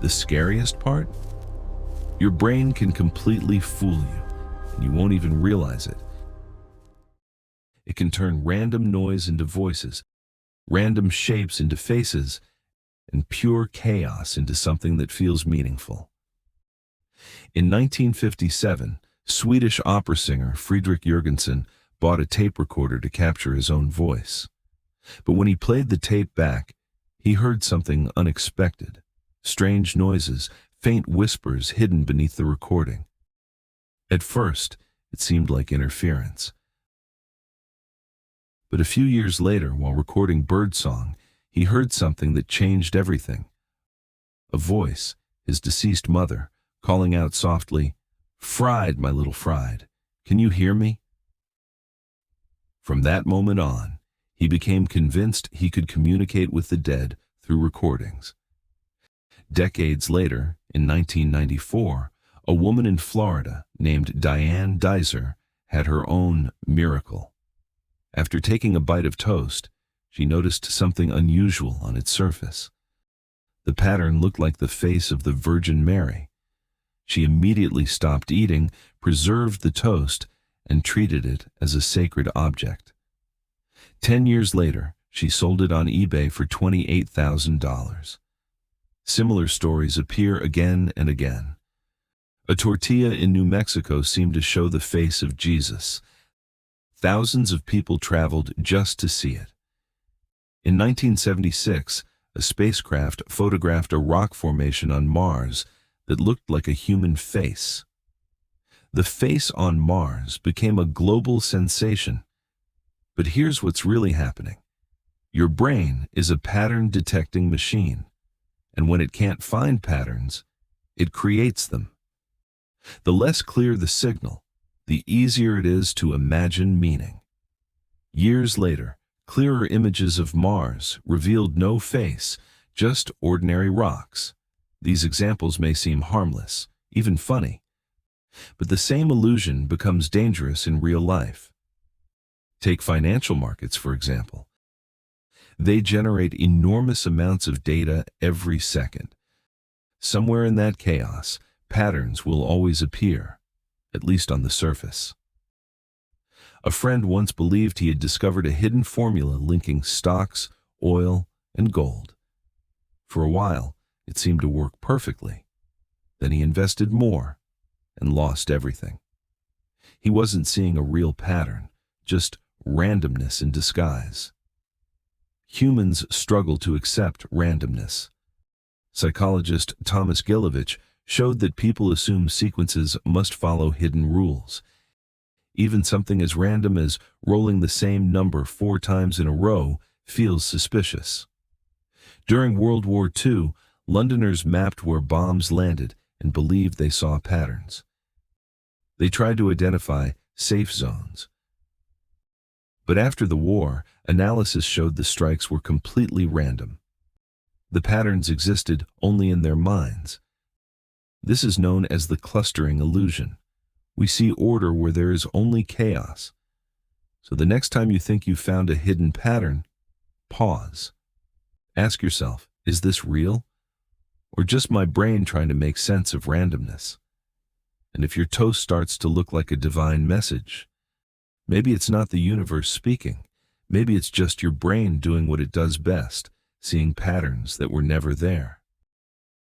The scariest part? Your brain can completely fool you, and you won't even realize it. It can turn random noise into voices, random shapes into faces, and pure chaos into something that feels meaningful. In 1957, Swedish opera singer Fredrik Jürgensen bought a tape recorder to capture his own voice. But when he played the tape back, he heard something unexpected. Strange noises, faint whispers hidden beneath the recording. At first, it seemed like interference. But a few years later, while recording Birdsong, he heard something that changed everything. A voice, his deceased mother, calling out softly, "Fried, my little Fried, can you hear me?" From that moment on, he became convinced he could communicate with the dead through recordings. Decades later, in 1994, a woman in Florida named Diane Deiser had her own miracle. After taking a bite of toast, she noticed something unusual on its surface. The pattern looked like the face of the Virgin Mary. She immediately stopped eating, preserved the toast, and treated it as a sacred object. 10 years later, she sold it on eBay for $28,000. Similar stories appear again and again. A tortilla in New Mexico seemed to show the face of Jesus. Thousands of people traveled just to see it. In 1976, a spacecraft photographed a rock formation on Mars that looked like a human face. The face on Mars became a global sensation. But here's what's really happening. Your brain is a pattern-detecting machine, and when it can't find patterns, it creates them. The less clear the signal, the easier it is to imagine meaning. Years later, clearer images of Mars revealed no face, just ordinary rocks. These examples may seem harmless, even funny, but the same illusion becomes dangerous in real life. Take financial markets, for example. They generate enormous amounts of data every second. Somewhere in that chaos, patterns will always appear, at least on the surface. A friend once believed he had discovered a hidden formula linking stocks, oil, and gold. For a while, it seemed to work perfectly. Then he invested more and lost everything. He wasn't seeing a real pattern, just randomness in disguise. Humans struggle to accept randomness. Psychologist Thomas Gilovich showed that people assume sequences must follow hidden rules. Even something as random as rolling the same number 4 times in a row feels suspicious. During World War II, Londoners mapped where bombs landed and believed they saw patterns. They tried to identify safe zones. But after the war, analysis showed the strikes were completely random. The patterns existed only in their minds. This is known as the clustering illusion. We see order where there is only chaos. So the next time you think you found a hidden pattern, pause. Ask yourself, is this real? Or just my brain trying to make sense of randomness? And if your toast starts to look like a divine message, maybe it's not the universe speaking. Maybe it's just your brain doing what it does best, seeing patterns that were never there.